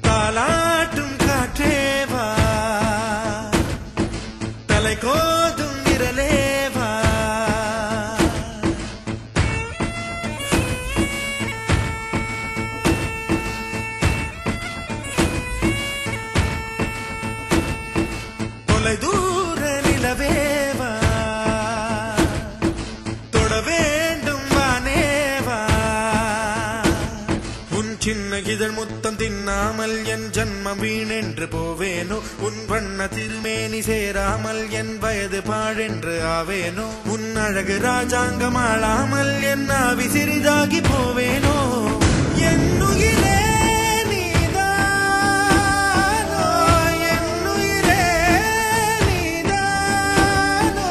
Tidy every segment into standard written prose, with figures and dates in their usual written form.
தாலாட்டும் காற்றேவா தலை கோதும் விரலேவா தொலை தூர நிலவேவா தொட வேண்டும் வானேவா உன் சின்ன இதழ் முத்தம் தின்னாமல் என் ஜன்மம் வீணென்று போவேனோ உன் வண்ண திருமேனி சேராமல் என் வயது பாழென்று ஆவேனோ உன் அழகு ராஜாங்கம் ஆளாமல் என் ஆவி சிறிதாகி போவேனோ என்னுயிரே நீதானோ என்னுயிரே நீதானோ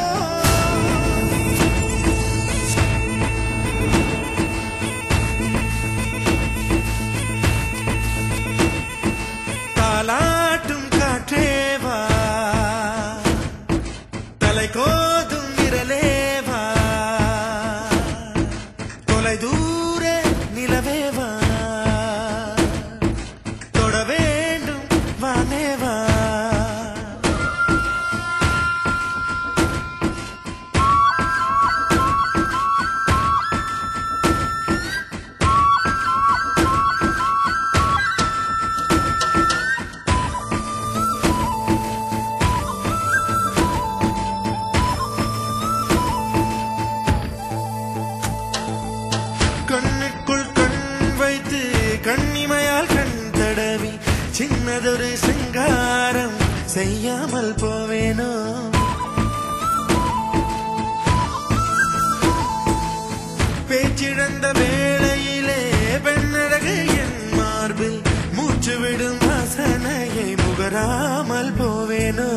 தாலாட்டும் காற்றேவா தலை கோதும் விரலேவா தொலை தூர நிலவேவா தொட வேண்டும் வானேவா கண்ணுக்குள் கண் வைத்து கண்ணிமையால் கண் தடவி சின்னதொரு சிங்காரம் செய்யாமல் போவேனோ பேச்சிழந்த வேளையிலே பெண்ணழகு என் மார்பில் மூச்சு விடும் வாசனையை முகராமல் போவேனோ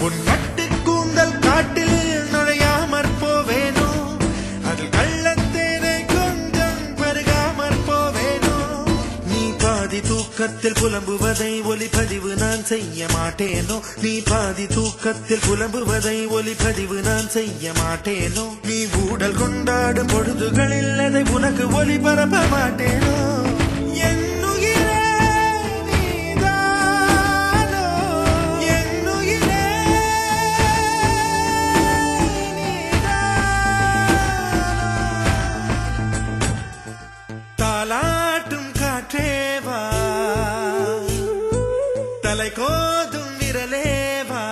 உன் கட்டு கூந்தல் காட்டில் நுழையாமற் போவேனோ அதில் கள்ளத்தேனை கொஞ்சம் பருகாமற் போவேனோ நீ பாதி தூக்கத்தில் புலம்புவதை ஒலிப்பதிவு நான் செய்ய மாட்டேனோ நீ பாதி தூக்கத்தில் புலம்புவதை ஒலிப்பதிவு நான் செய்ய மாட்டேனோ நீ ஊடல் கொண்டாடும் பொழுதுகளில் அதை உனக்கு ஒலிபரப்ப மாட்டேனோ என்னுயிரே நீதானோ என்னுயிரே தாலாட்டும் காற்றேவா தலை கோதும் விரலேவா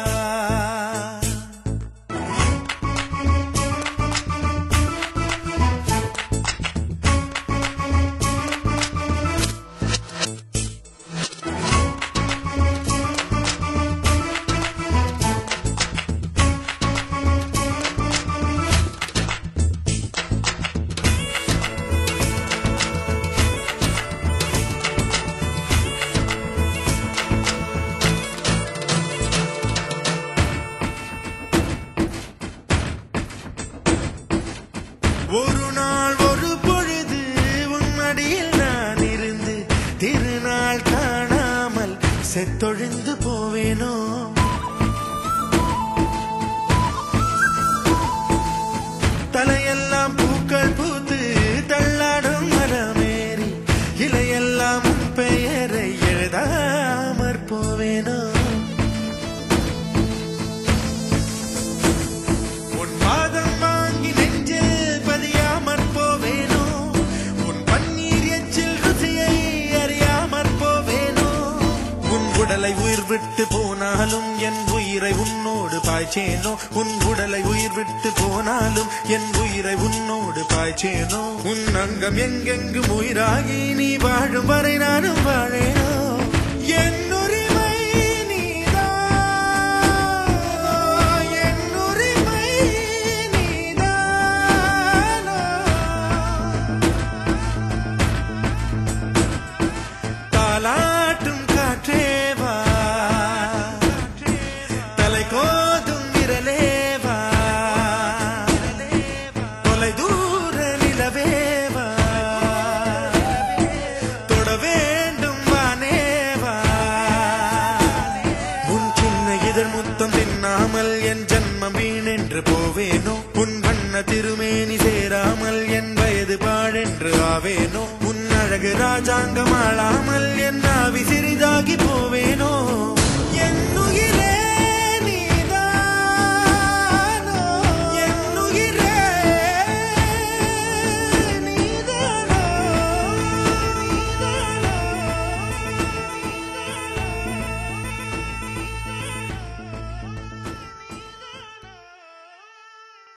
ஒரு நாள் ஒரு பொழுது உன்னடியில் நான் இருந்து திருநாள் காணாமல் செத்தொழிந்து போவேனோ தலையெல்லாம் பூக்கள் பூத்து தள்ளாடும் மரமேறி இலையெல்லாம் உன் பெயரை எழுதாமற் போவேனோ உன் பாதம் வாங்கி நெஞ்சில் பதியாமற் போவேனோ உன் பன்னீர் எச்சில் ருசியை அறியாமற் போவேனோ உன் உடல் உடலை உயிர் விட்டு போனாலும் என் உயிரை உன்னோடு பாய்ச்சேனோ உன் உடலை உயிர் விட்டு போனாலும் என் உயிரை உன்னோடு பாய்ச்சேனோ உன் அங்கம் எங்கெங்கும் உயிராகி நீ வாழும் வரை நானும் வாழேனோ என் உரிமை நீதான் என் உரிமை நீதானோ தாலாட்டும் காற்றேவா தலை கோதும் விரலேவா தொலை தூர நிலவேவா தொட வேண்டும் வானேவா உன் சின்ன இதழ் முத்தம் தின்னாமல் என் ஜன்மம் வீணென்று போவேனோ உன் வண்ண திருமேனி சேராமல் என் வயது பாழென்று ஆவேனோ உன் அழகு ராஜாங்கம் ஆளாமல் என் ஆவி சிறிதாகி போவேனோ